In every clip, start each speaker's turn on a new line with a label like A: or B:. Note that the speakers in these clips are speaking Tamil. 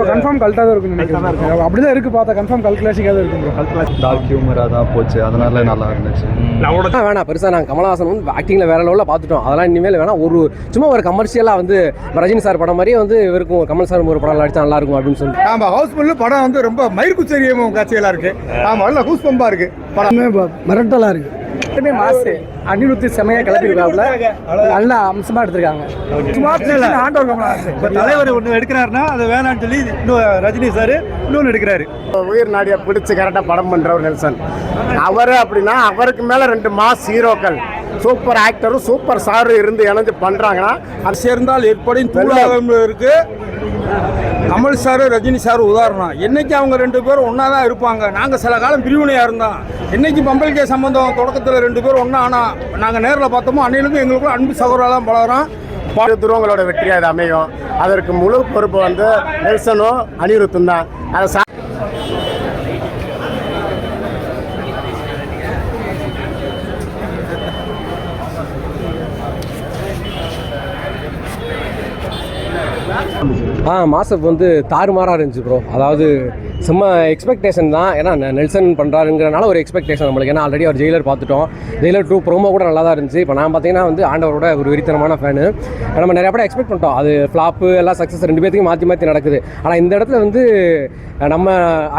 A: கன்ஃபார்ம் கல்ட்டாக தான் இருக்குன்னு நினைக்கிறேன். அப்படிதான் இருக்கு பார்த்தா கன்ஃபார்ம் கல் கிளாசிக்காக தான் இருக்கு.
B: டார்க் ஹியூமராக தான் போச்சு, அதனால நல்லா இருந்துச்சு.
C: வேணாம் பெருசாக நாங்கள் கமலஹாசன் வந்து ஆக்டிங்கில் வேற லெவலில் பார்த்துட்டோம். அதெல்லாம் இனிமேல் வேணாம். சும்மா ஒரு கமர்ஷியலாக வந்து ரஜினி சார் படம் மாதிரி வந்து இவருக்கும் கமல் சார் ஒரு படம் அடிச்சா நல்லா இருக்கும் அப்படின்னு சொல்லிட்டு.
D: ஆமாம், ஹவுஸ்ஃபுல்லு படம் வந்து ரொம்ப மயிர்குச்சரியும் காட்சிகளாக இருக்கு. ஆமாம், நல்லா ஹூஸ் பம்பாக இருக்கு படம்,
A: மிரட்டலாக இருக்கு. மாசு அனிருத்தி செமையா கிளப்பிருக்காப்ல, நல்லா அம்சமா எடுத்திருக்காங்க.
D: தலைவர் ஒன்று எடுக்கிறாருன்னா அதை வேணான்னு சொல்லி இன்னும் ரஜினி சார் இன்னொன்று எடுக்கிறாரு.
E: உயிர் நாடியை பிடிச்சி கரெக்டாக படம் பண்ணுறவர் நெல்சன் அவர். அப்படின்னா அவருக்கு மேலே 2 மாஸ் ஹீரோக்கள், சூப்பர் ஆக்டரும் சூப்பர் ஸ்டாரும் இருந்து இணைஞ்சு பண்ணுறாங்கன்னா
D: அது சேர்ந்தால் ஏற்படும் தூளாகம் இருக்கு. கமல் சார் ரஜினி சார் உதாரணம். என்னைக்கு அவங்க 2 பேரும் ஒன்றா தான் இருப்பாங்க. நாங்கள் சில காலம் பிரிவினையாக இருந்தோம். என்னைக்கு பம்பல்கே சம்பந்தம் தொடக்கத்தில் 2 பேரும் ஒன்றா ஆனால் நாங்கள் நேரில் பார்த்தோமோ அன்னையிலேருந்து எங்களுக்கு அன்பு சகோதரெல்லாம் பலரும்
E: துருவங்களோட வெற்றியாக அது அமையும். அதற்கு முழு பொறுப்பு வந்து நெல்சனும் அனிருத்தும் தான். அதை
C: மாசப் வந்து தாறுமாறாக இருந்துச்சு ப்ரோ. அதாவது சும்மா எக்ஸ்பெக்டேஷன் தான். ஏன்னா நெல்சன் பண்ணுறாருங்கிறனால ஒரு எக்ஸ்பெக்டேஷன் நம்மளுக்கு. ஏன்னா ஆல்ரெடி அவர் ஜெயிலர் பார்த்துட்டோம். ஜெயிலர் 2 ப்ரோமோ கூட நல்லா தான் இருந்துச்சு. இப்போ நான் பார்த்தீங்கன்னா வந்து ஆண்டவரோட ஒரு வெறித்தனமான ஃபேனு. நம்ம நிறைய படம் எக்ஸ்பெக்ட் பண்ணிட்டோம். அது ஃப்ளாப்பு எல்லாம் சக்ஸஸ் 2 பேர்த்தையும் மாற்றி நடக்குது. ஆனால் இந்த இடத்துல வந்து நம்ம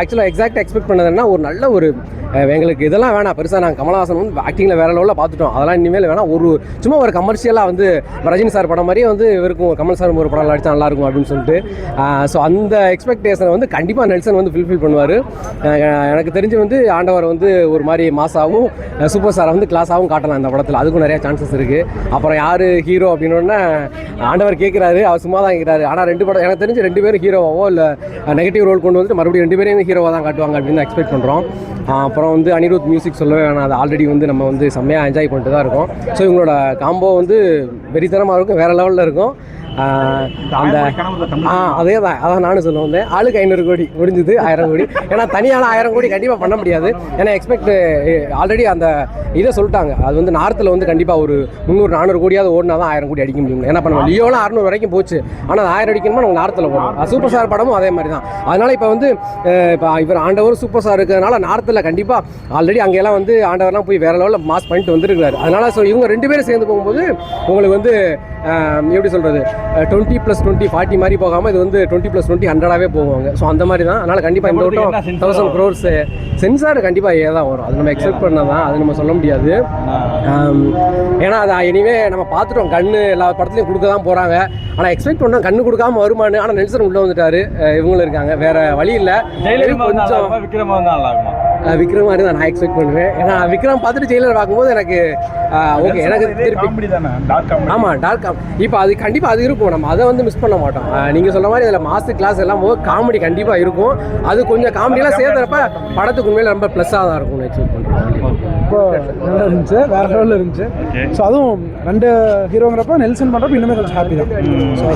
C: ஆக்சுவலாக எக்ஸாக்டாக எக்ஸ்பெக்ட் பண்ணதுன்னா ஒரு நல்ல ஒரு எங்களுக்கு இதெல்லாம் வேணாம் பெருசாக நாங்கள் கமலஹாசன் வந்து ஆக்டிங்கில் வேற லெவலில் பார்த்துட்டோம். அதெல்லாம் இனிமேல் வேணாம். சும்மா ஒரு கமர்ஷியலாக வந்து ரஜினி சார் படம் மாதிரி வந்து இவருக்கும் கமல் சார் ஒரு படம் அடிச்சா நல்லா இருக்கும் அப்படின்னு சொல்லிட்டு. ஸோ அந்த எக்ஸ்பெக்டேஷனை வந்து கண்டிப்பாக நெல்சன் வந்து ஃபில்ஃபில் பண்ணுவார். எனக்கு தெரிஞ்சு வந்து ஆண்டவர் வந்து ஒரு மாதிரி மாசாவும் சூப்பர் ஸ்டாரை வந்து கிளாஸாகவும் காட்டலாம் இந்த படத்தில். அதுக்கும் நிறையா சான்சஸ் இருக்குது. அப்புறம் யார் ஹீரோ அப்படின்னோடனே ஆண்டவர் கேட்குறாரு, அவர் சும்மா தான் கேட்குறாரு. ஆனால் 2 படம் எனக்கு தெரிஞ்சு 2 பேரும் ஹீரோவாவோ இல்லை நெகட்டிவ் ரோல் கொண்டு வந்துட்டு மறுபடியும் 2 பேரையும் ஹீரோவாக தான் காட்டுவாங்க அப்படின்னு தான் எக்ஸ்பெக்ட் பண்ணுறோம். அப்புறம் வந்து அனிருத் மியூசிக் சொல்லவே வேணாம். அது ஆல்ரெடி வந்து நம்ம வந்து செம்மையாக என்ஜாய் பண்ணிட்டு தான் இருக்கோம். ஸோ இவங்களோட காம்போ வந்து வெறித்தனமாக இருக்கும், வேறு லெவலில் இருக்கும். அந்த அதே தான் அதான் நானும் சொல்ல வந்தேன். ஆளுக்கு 500 கோடி முடிஞ்சுது 1000 கோடி. ஏன்னா தனியான 1000 கோடி கண்டிப்பாக பண்ண முடியாது. ஏன்னா எக்ஸ்பெக்ட் ஆல்ரெடி அந்த இதை சொல்லிட்டாங்க. அது வந்து நார்த்தில் வந்து கண்டிப்பாக ஒரு 300-400 கோடியாவது ஓடினா தான் 1000 கோடி அடிக்க முடியும். ஏன்னா இப்போ நம்ம லியோலாம் 600 வரைக்கும் போச்சு. ஆனால் 1000 அடிக்கணுமா நம்ம நார்த்தில் போகணும். சூப்பர் ஸ்டார் படமும் அதே மாதிரி தான். அதனால் இப்போ வந்து இப்போ இவர் ஆண்டவர் சூப்பர் ஸ்டார் இருக்கிறதுனால நார்த்தில் கண்டிப்பாக ஆல்ரெடி அங்கெல்லாம் வந்து ஆண்டவர்லாம் போய் வேறு லெவலில் மாஸ் பண்ணிட்டு வந்துருக்காரு. அதனால் ஸோ இவங்க 2 பேரும் சேர்ந்து போகும்போது உங்களுக்கு வந்து எப்படி சொல்கிறது 20+20 40 மாதிரி போகாமல் இது வந்து 20+20 100ஆகவே போவாங்க. ஸோ அந்த மாதிரி தான். அதனால் கண்டிப்பாக இந்த வட்டம் 1000 crores சென்சார் கண்டிப்பாக தான் வரும். அது நம்ம எக்ஸ்பெக்ட் பண்ணதான், அது நம்ம சொல்ல முடியாது. ஏன்னா அதை எனிவே நம்ம பார்த்துட்டோம். கண்ணு எல்லா படத்துலையும் கொடுக்க தான் போகிறாங்க. ஆனால் எக்ஸ்பெக்ட் பண்ணோம் கண்ணு கொடுக்காம வருமானு. ஆனால் நெல்சன் உள்ளே வந்துட்டாரு, இவங்களும் இருக்காங்க, வேறு வழி இல்லை. கொஞ்சம் விக்ரம் மாதிரி தான் நான் எக்ஸ்பெக்ட் பண்ணுவேன். ஏன்னா விக்ரம் பார்த்துட்டு ஜெயிலர் பார்க்கும்போது எனக்கு ஓகே, எனக்கு திருப்பி ஆமாம் டார்க் இப்போ அது கண்டிப்பாக அது இருக்கும். நம்ம அதை வந்து மிஸ் பண்ண மாட்டோம். நீங்கள் சொல்ல மாதிரி அதில் மாஸ்டர் கிளாஸ் எல்லாம் போது காமெடி கண்டிப்பாக இருக்கும். அது கொஞ்சம் காமெடியெல்லாம் சேர்த்துறப்ப படத்துக்கு உண்மையில ரொம்ப ப்ளஸ்ஸாக தான் இருக்கும்னு எக்ஸ்பெக்ட் பண்ணுறோம்.
A: இப்போ நல்லா இருந்துச்சு, வேறு லெவலில் இருந்துச்சு. ஸோ அதுவும் 2 ஹீரோங்கிறப்ப நெல்சன் பண்ணுறப்ப இன்னுமே கொஞ்சம் ஹாப்பி தான். ஸோ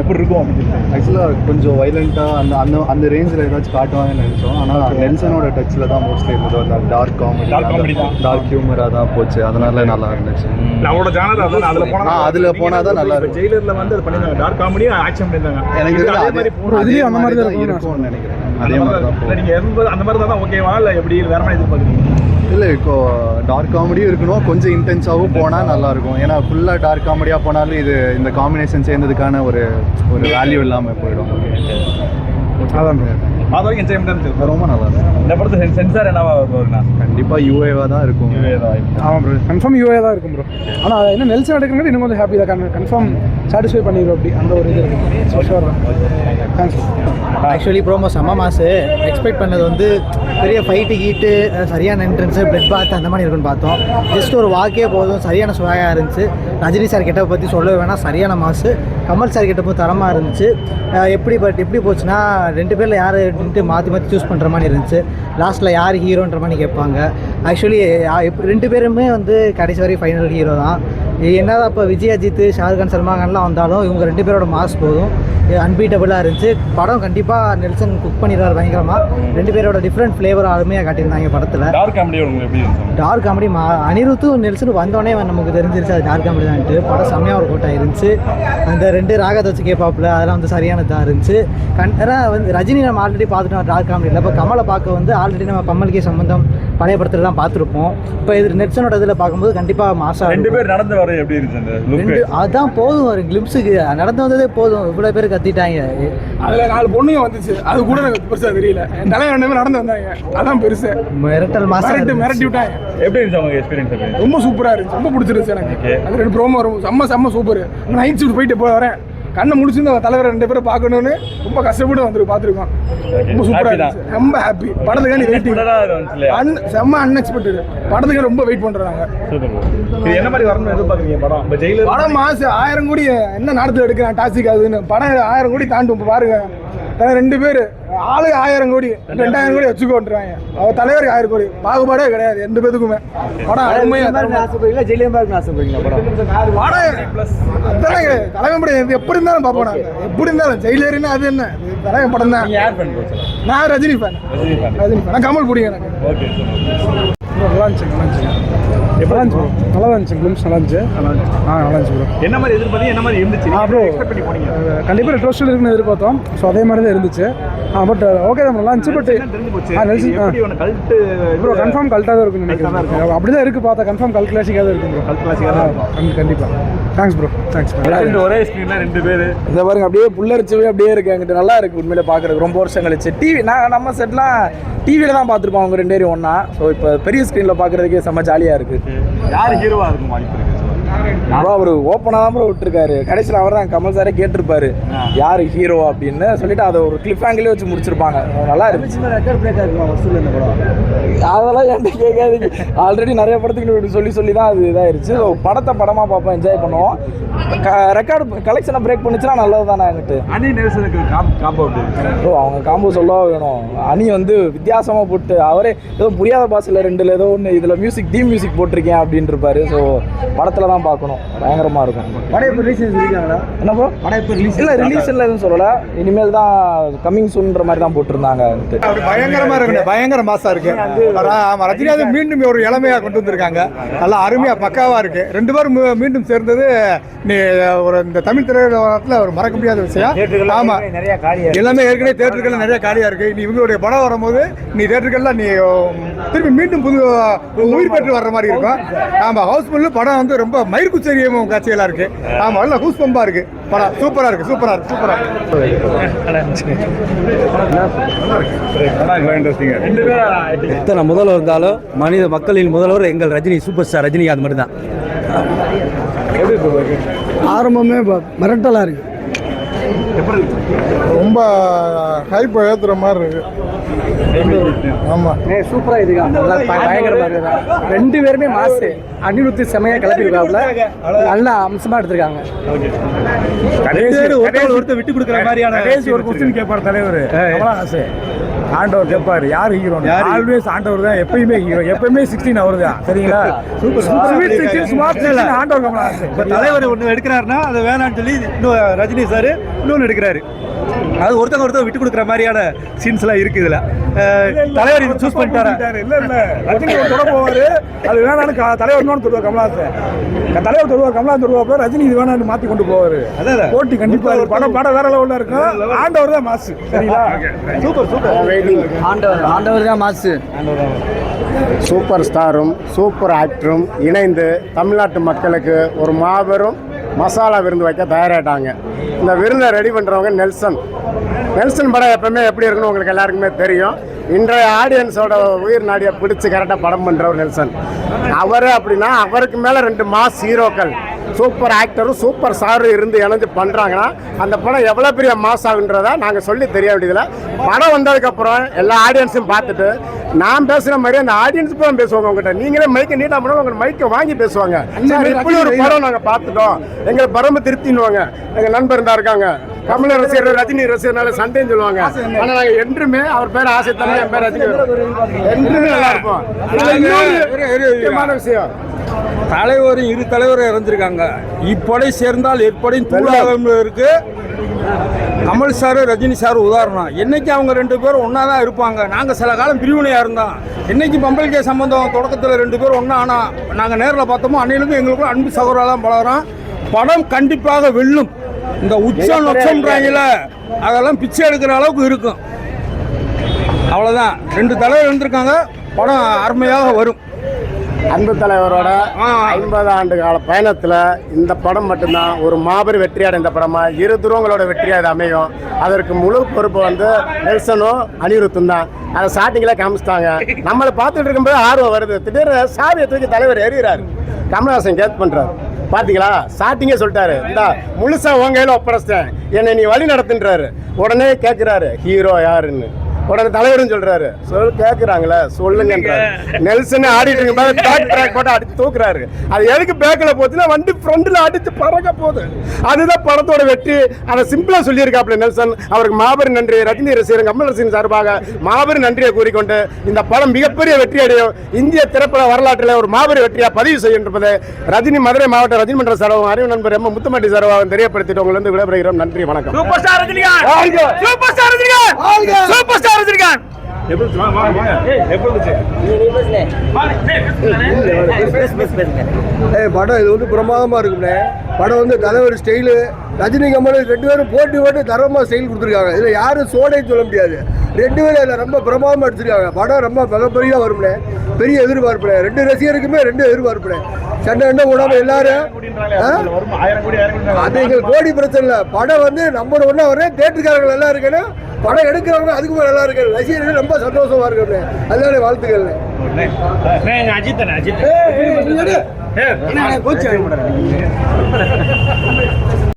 B: எப்படி இருக்கும் ஆக்சுவலாக கொஞ்சம் வைலண்ட்டாக அந்த ரேஞ்சில் ஏதாச்சும் காட்டுவாங்கன்னு நினச்சோம். ஆனால் நெல்சனோட டச்சில் தான் மோஸ்ட்லி இருந்தது. அந்த டார்க் காமெடி டார்க் ஹியூமராக தான் போச்சு, அதனால நல்லா இருந்துச்சு. அதில் போனால் தான் நல்லா இருக்கும்.
D: ஜெயிலரில் வந்து அது பண்ணியிருந்தாங்க, டார்க் காமெடி ஆக்ஷன் பண்ணியிருந்தாங்க.
B: எனக்கு
A: அதுலேயும் அந்த மாதிரி தான்
B: இருக்கும்னு நினைக்கிறேன். அதே மாதிரி தான்
D: நீங்கள் அந்த மாதிரி தான் ஓகேவா இல்லை எப்படி வேற மாதிரி எதிர்பார்க்குறீங்க?
B: இல்லை, இப்போ டார்க் காமெடியும் இருக்கணும், கொஞ்சம் இன்டென்ஸாகவும் போனால் நல்லாயிருக்கும். ஏன்னா ஃபுல்லாக டார்க் காமெடியாக போனாலும் இது இந்த காம்பினேஷன் சேர்ந்ததுக்கான ஒரு வேல்யூ இல்லாமல் போயிடும்.
D: அதான் அதுவும் என்ஜாய்மெண்ட் இருக்குது, ரொம்ப நல்லா இருக்கும்.
B: இந்த படத்தை சென்சார் என்னவா இருக்கும்னா கண்டிப்பாக யூஏவாக தான் இருக்கும்.
A: ஆமாம் ப்ரோ, கன்ஃபார்ம் யூஏ தான் இருக்கும் ப்ரோ. ஆனால் என்ன நெல்சன் எடுக்கிறது இன்னும் கொஞ்சம் ஹாப்பி தான். கன்ஃபார்ம் சாட்டிஸ்ஃபை பண்ணிடுவோம் அப்படி அந்த ஒரு இது இருக்குது. ஸோ ஷோர் தான். தேங்க்ஸ்.
F: ஆக்சுவலி ப்ரோமோ செம்ம மாசு. எக்ஸ்பெக்ட் பண்ணது வந்து பெரிய ஃபைட்டு கீட்டு சரியான என்ட்ரன்ஸு பிளட் பாத் அந்த மாதிரி இருக்குன்னு பார்த்தோம். ஜஸ்ட் ஒரு வாக்கே போதும், சரியான சுவையாக இருந்துச்சு. ரஜினி சார் கிட்ட பற்றி சொல்லவே வேணாம், சரியான மாசு. கமல் சார் கிட்ட போய் தரமாக இருந்துச்சு. எப்படி போச்சுன்னா 2 பேரில் யார் மாற்றி சூஸ் பண்ணுற மாதிரி இருந்துச்சு. லாஸ்ட்டில் யார் ஹீரோன்ற மாதிரி கேட்பாங்க. ஆக்சுவலி 2 பேருமே வந்து கடைசி வரை ஃபைனல் ஹீரோ தான். என்னதான் இப்போ விஜய் அஜித் ஷாருக்கான் சல்மான் கான்லாம் வந்தாலும் இவங்க 2 பேரோட மாஸ் போதும் அன்பீட்டபுளாக இருந்துச்சு. படம் கண்டிப்பாக நெல்சன் குக் பண்ணிடுறாரு பயங்கரமாக. 2 பேரோட டிஃப்ரெண்ட் ஃப்ளேவர் அருமையாக காட்டியிருந்தாங்க படத்தில். டார்க் காமெடி அனிருத்தும் நெல்சனும் வந்தோடனே நமக்கு தெரிஞ்சிருச்சு அது டார்க் காமெடி தான்ட்டு. படம் செம்மையாக ஒரு கோட்டாக இருந்துச்சு. அந்த 2 ராகத்தை வச்சு கேட்பாப்புல அதெல்லாம் வந்து சரியானதாக இருந்துச்சு. வந்து ரஜினி நம்ம ஆல்ரெடி பார்த்துட்டோம் டார்க் காமெடியில். இப்போ கமலை பார்க்க வந்து ஆல்ரெடி நம்ம பம்மலுக்கே சம்பந்தம் பழைய படத்தில் தான் பார்த்துருப்போம். இப்போ இது நெல்சனோட இதில் பார்க்கும்போது கண்டிப்பாக மாசா
G: 2 பேர் நடந்து வர எப்படி இருந்துச்சு?
F: அதான் போதும் ஒரு கிளிம்ஸுக்கு நடந்து வந்ததே போதும். இவ்வளோ பேர் கத்திட்டாங்க.
A: அதில் 4 பொண்ணுங்க வந்துச்சு. அது கூட எனக்கு பெருசாக தெரியல. என் தலைவர் 2 பேர் நடந்து வந்தாங்க. அதான் பெருசு.
F: மிரட்டல் மாசம்
A: மிரட்டி விட்டாங்க.
G: எப்படி இருந்துச்சு அவங்க எக்ஸ்பீரியன்ஸ்?
A: ரொம்ப சூப்பராக இருந்துச்சு. ரொம்ப பிடிச்சிருந்துச்சு எனக்கு. அது 2 ப்ரோமோ வரும் செம்ம சூப்பர். நைட் ஷூட் போயிட்டு வரேன். கண்ணை முடிச்சிருந்து தலைவர் 2 பேரும் பார்க்கணும்னு ரொம்ப கஷ்டப்பட்டு வந்துருக்கு பார்த்துருக்கோம். ரொம்ப சூப்பராக இருந்துச்சு. ரொம்ப ஹாப்பி. படத்துக்காண்டி வெயிட்டிங். செம்ம அன்எக்ஸ்பெக்டட். படத்துக்கு ரொம்ப வெயிட் பண்ணுறாங்க.
G: என்ன மாதிரி வரணும்னு எதிர்பார்க்குறீங்க படம்? இப்போ ஜெயிலர்
A: படம் மாசம் 1000 கோடி என்ன நாடத்தில் எடுக்கிறான் டாசிக் ஆகுதுன்னு. படம் 1000 கோடி தாண்டும். இப்போ பாருங்க 2 பேர் ஆளு 1000 கோடி 2000 கோடி வச்சுக்கோன்றாங்க. அவர் தலைவர் 1000 கோடி. பாகுபாடே கிடையாது 2 பேருக்குமே. படம்
F: ஆசைப்படுறீங்களா ஜெயிலியம் பார்க்கணும் ஆசைப்படுறீங்களா படம்?
A: அதெல்லாம் தலைவன் படம் எப்படி இருந்தாலும் பார்ப்போம். நாங்கள் எப்படி இருந்தாலும் ஜெயிலர்னா அது என்ன தலைவன் படம் தான். நான் ரஜினி ஃபேன். நான் கமல் பிடிக்கும் எனக்கு. நல்லா இருந்துச்சு. நல்லா இருந்துச்சு. கிளிம்ஸ் நல்லா இருந்துச்சு. நல்லா இருந்துச்சு ப்ரோ.
G: என்ன மாதிரி எதிர்பார்த்தீங்க? என்ன மாதிரி இருந்துச்சு?
A: ப்ரோ கண்டிப்பாக ரெட்ரோஸ்டில் இருக்குன்னு எதிர்பார்த்தோம். ஸோ அதே மாதிரி தான் இருந்துச்சு. பட் ஓகே தான் நல்லா இருந்துச்சு. பட் ப்ரோ கன்ஃபார்ம் கல்ட்டாக தான் இருக்குன்னு நினைக்கிறேன். அப்படி தான் இருக்குது பார்த்தா. கன்ஃபார்ம் கல் கிளாசிக்காக தான் இருக்கும் ப்ரோ. கல் கிளாசிக்காக கண்டிப்பாக. Thanks bro. தேங்க்ஸ்.
G: ஒரே ஸ்க்ரீனில் 2 பேர்
H: இந்த பாருங்க அப்படியே புல்லரிச்சவே அப்படியே இருக்கு. அங்கிட்ட நல்லா இருக்கு உண்மையில பார்க்குறதுக்கு. ரொம்ப வருஷம் கழிச்சு டிவி நம்ம செட்லாம் டிவியில் தான் பார்த்துருப்போம் அவங்க 2 பேரும் ஒன்றா. ஸோ இப்போ பெரிய ஸ்க்ரீனில் பார்க்குறதுக்கே செம்ம ஜாலியாக இருக்குது.
G: யார் ஹீரோவாக இருக்கும் வாய்ப்பு இருக்குது?
H: ப்ரோ அவர் ஓப்பனாக தான் ப்ரோ விட்டுருக்காரு. கடைசியில் அவர் தான் கமல் சாரே கேட்டிருப்பாரு யார் ஹீரோ அப்படின்னு சொல்லிட்டு அதை ஒரு கிளிப் ஆங்கிலே வச்சு முடிச்சிருப்பாங்க. நல்லா இருந்துச்சு. அதெல்லாம் என்கிட்ட கேட்காதீங்க. ஆல்ரெடி நிறைய படத்துக்கு சொல்லி தான் அது இதாகிருச்சு. ஸோ படத்தை படமாக பார்ப்போம், என்ஜாய் பண்ணுவோம். ரெக்கார்டு கலெக்ஷனை பிரேக் பண்ணுச்சுன்னா நல்லது தானே என்கிட்ட.
G: அணி நெல்சனுக்கு காம்போ
H: ப்ரோ அவங்க காம்போ சொல்லவா வேணும். அணி வந்து வித்தியாசமாக போட்டு அவரே ஏதோ புரியாத பாஸில் 2 ஏதோ ஒன்று இதில் மியூசிக் தீம் மியூசிக் போட்டிருக்கேன் அப்படின்னு இருப்பாரு. ஸோ படத்தில் தான் பார்க்கணும். பயங்கரமாக இருக்கும்.
F: படம் இப்போ ரிலீஸ் இருக்காங்களா?
H: என்ன ப்ரோ?
F: படம் இப்போ ரிலீஸ்
H: இல்லை ரிலீஸில் எதுவும் சொல்லலை. இனிமேல் தான் கம்மிங் சூன்ற மாதிரி தான் போட்டிருந்தாங்க.
B: பயங்கரமாக இருக்குங்க. பயங்கர மாசா இருக்கு. ஆமாம் ரஜினிகாந்த் மீண்டும் ஒரு இளமையாக கொண்டு வந்திருக்காங்க. நல்லா அருமையாக பக்காவாக இருக்கு. 2 பேரும் மீண்டும் சேர்ந்தது நீ ஒரு இந்த தமிழ் திரையுலகத்தில் ஒரு மறக்க முடியாத விஷயம். ஆமாம் எல்லாமே ஏற்கனவே தேட்டர்கள் நிறைய காலியாக இருக்கு. நீ இவங்களுடைய படம் வரும்போது நீ தேட்டர்கள்லாம் நீ திரும்பி மீண்டும் புது உயிர் பெற்று வர்ற மாதிரி இருக்கும். ஆமாம் ஹவுஸ்ஃபுல்லு படம் வந்து ரொம்ப மயிர்குச்சரியும் காட்சிகளாக இருக்கு. ஆமாம் எல்லாம் ஹூஸ் பம்பாக இருக்கு. படம் சூப்பராக இருக்கு.
I: எத்தனை முதல்வர் இருந்தாலும் மனித மக்களின் முதல்வர் எங்கள் ரஜினி, சூப்பர் ஸ்டார் ரஜினிகாந்த் மட்டும்தான்.
A: ஆரம்பமே மிரட்டலாக இருக்கு. ரொம்ப ஹைப் ஏற்றுற மாதிரி இருக்கு. ஆமாம்
F: சூப்பராக இருக்கு. நல்லா பயங்கரமாக இருக்கு. 2 பேருமே மாசு. அனிருத்து செமையாக கிளப்பியிருக்காப்புல. நல்ல அம்சமாக எடுத்திருக்காங்க.
G: ஒருத்தர் விட்டு கொடுக்குற மாதிரியான
D: ஒரு கொஸ்டின் கேட்பார் தலைவர். ஆசை ஆண்டவர் கேட்பாரு யார் ஹீரோ? ஆல்வேஸ் ஆண்டவர் தான். எப்பயுமே ஹீரோ. எப்பயுமே 16 அவர் தான். சரிங்களா? ஆண்டவர் கமலஹாசன்.
G: இப்போ தலைவர் ஒன்று எடுக்கிறாருன்னா அதை வேணான்னு சொல்லி இன்னும் ரஜினி சார் இன்னொன்று எடுக்கிறாரு. அது ஒருத்தர் விட்டு கொடுக்குற மாதிரியான சீன்ஸ்லாம் இருக்கு இதில். தலைவர் இது சூஸ் பண்ணிட்டாரு.
A: இல்லை ரஜினி ஒரு தொட போவார். அது வேணான்னு தலைவர் இன்னொன்று தொடுவார் கமலஹாசன். தலைவர் தொடுவார் கமலஹாசன் தொடுவார். ரஜினி இது வேணான்னு மாற்றி கொண்டு போவார். அதான் போட்டி கண்டிப்பாக படம் வேற லெவலில் இருக்கும். ஆண்டவர் தான் மாசு. சரிங்களா?
G: சூப்பர்
F: ஆண்டவர் தான் மாசு.
E: சூப்பர் ஸ்டாரும் சூப்பர் ஆக்டரும் இணைந்து தமிழ்நாட்டு மக்களுக்கு ஒரு மாபெரும் மசாலா விருந்து வைக்க தயாராகிட்டாங்க. இந்த விருந்தை ரெடி பண்ணுறவங்க நெல்சன் படம் எப்பவுமே எப்படி இருக்குன்னு உங்களுக்கு எல்லாருக்குமே தெரியும். இன்றைய ஆடியன்ஸோட உயிர் நாடியை பிடிச்சி கரெக்டாக படம் பண்ணுறவர் நெல்சன். அவர் அப்படின்னா அவருக்கு மேலே 2 மாஸ் ஹீரோக்கள் சூப்பர் ஆக்டரும் சூப்பர் ஸ்டாரும் இருந்து இணைஞ்சு பண்ணுறாங்கன்னா அந்த படம் எவ்வளோ பெரிய மாஸ் ஆகுன்றதை நாங்கள் சொல்லி தெரிய வேண்டியதில்லை. படம் வந்ததுக்கப்புறம் எல்லா ஆடியன்ஸும் பார்த்துட்டு நான் பேசுகிற மாதிரி அந்த ஆடியன்ஸ் தான் பேசுவாங்க. உங்கள்கிட்ட நீங்களே மைக்கை நீட்டாக பண்ண உங்கள் மைக்கை வாங்கி பேசுவாங்க. இப்படி ஒரு படம் நாங்கள் பார்த்துட்டோம், எங்களை பரம திருப்தின்னுவாங்க. எங்கள் நண்பர் இருந்தா இருக்காங்க கமல் ரசிகர் ரஜினி ரசிகர்னால சண்டைன்னு சொல்லுவாங்க. ஆனால் நாங்கள் என்றுமே அவர் பேர் ஆசை தண்ணி என் பேர் ரஜினி என்றுமே நல்லா இருப்போம். முக்கியமான விஷயம்
D: தலைவர் இரு தலைவர் இறந்துருக்காங்க. இப்படை சேர்ந்தால் எப்படையும் தூளாகும் இருக்கு. கமல் சார் ரஜினி சார் உதாரணம். என்னைக்கு அவங்க ரெண்டு பேரும் ஒன்றா தான் இருப்பாங்க. நாங்கள் சில காலம் பிரிவினையாக இருந்தோம். என்னைக்கு பம்பல் கே சம்பந்தம் தொடக்கத்தில் ரெண்டு பேரும் ஒன்றா ஆனால் நாங்கள் நேரில் பார்த்தோமோ அன்னையிலேருந்து எங்களுக்கும் அன்பு சகோதரெல்லாம் பழகிறோம். படம் கண்டிப்பாக வெல்லும். இந்த உச்சம் நொச்சம்ன்றாங்கள அதெல்லாம் பிச்சை எடுக்கிற அளவுக்கு இருக்கும். அவ்வளோதான். ரெண்டு தலைவர் இருந்திருக்காங்க. படம் அருமையாக வரும்.
E: அன்பு தலைவரோட 50 ஆண்டு கால பயணத்தில் இந்த படம் மட்டும்தான் ஒரு மாபெரும் வெற்றியான இந்த படமாக இரு துருவங்களோட வெற்றியாக இது அமையும். அதற்கு முழு பொறுப்பு வந்து நெல்சனும் அனிருத்தும் தான். அதை ஸ்டார்டிங்கில் காமிச்சிட்டாங்க. நம்மளை பார்த்துட்டு இருக்கும்போது ஆர்வம் வருது. திடீர்னு சாவியை தூக்கி தலைவர் எறிகிறாரு. கமல்ஹாசன் கேட்ச் பண்ணுறாரு. பார்த்தீங்களா, ஸ்டார்டிங்கே சொல்லிட்டாரு, இந்த முழுசா உன் கையில் ஒப்படைச்சிட்டேன், என்னை நீ வழி நடத்துன்றாரு. உடனே கேட்குறாரு ஹீரோ யாருன்னு. உடனே தலைவரும் சொல்றாரு, கேட்குறாங்களே சொல்லுங்கன்றாரு. நெல்சன் ஆடிட்டு இருக்கும்போது பேக் ட்ராக் போட்டு அடிச்சு தூக்குறாரு. அது எதுக்கு பேக்கில் போச்சுன்னா வண்டி ஃப்ரண்ட்ல அடிச்சு பறக்க போகுது. அதுதான் படத்தோட வெற்றி. அதை சிம்பிளா சொல்லியிருக்காப்ல நெல்சன். அவருக்கு மாபெரும் நன்றி. ரஜினி ரசிகர் கமல் ரசிகன் சார்பாக மாபெரும் நன்றியை கூறிக்கொண்டு இந்த படம் மிகப்பெரிய வெற்றி அடையும். இந்திய திரைப்பட வரலாற்றில் ஒரு மாபெரும் வெற்றியா பதிவு செய்யும் என்பது ரஜினி மதுரை மாவட்ட ரஜினி மன்ற சார்பாக அறிவு நண்பர் எம் முத்துமாட்டி சார்பாக தெரியப்படுத்திட்டு உங்களிருந்து விடைபெறுகிறோம். நன்றி, வணக்கம்.
D: Super star Rajinikanth. Super star Rajinikanth. Super star Rajinikanth.
A: படம் இது வந்து பிரமாதமாக இருக்குண்ணே. படம் வந்து தலைவர் ஸ்டைலு, ரஜினி கமல் ரெண்டு பேரும் போட்டு தரமாக ஸ்டைல் கொடுத்துருக்காங்க. இதில் யாரும் சோடைன்னு சொல்ல முடியாது. ரெண்டு பேரும் இதில் ரொம்ப பிரமாதமாக அடிச்சிருக்காங்க. படம் ரொம்ப மிகப்பெரிய வரும்னே. பெரிய எதிர்பார்ப்புனே. ரெண்டு ரசிகருக்குமே ரெண்டு எதிர்பார்ப்புனே. சண்டை என்ன போடாமல் எல்லாரும் அது எங்களுக்கு கோடி பிரச்சனை இல்லை. படம் வந்து நம்பர் ஒன்றா வரேன். தேட்டருக்காரர்கள் எல்லாம் இருக்கணும். படம் எடுக்கிறவங்க அதுக்கு மேலே நல்லா இருக்கு. ரசிகர்கள் ரொம்ப சந்தோஷமா இருக்கு. அதனால வாழ்த்துக்கள். அஜித்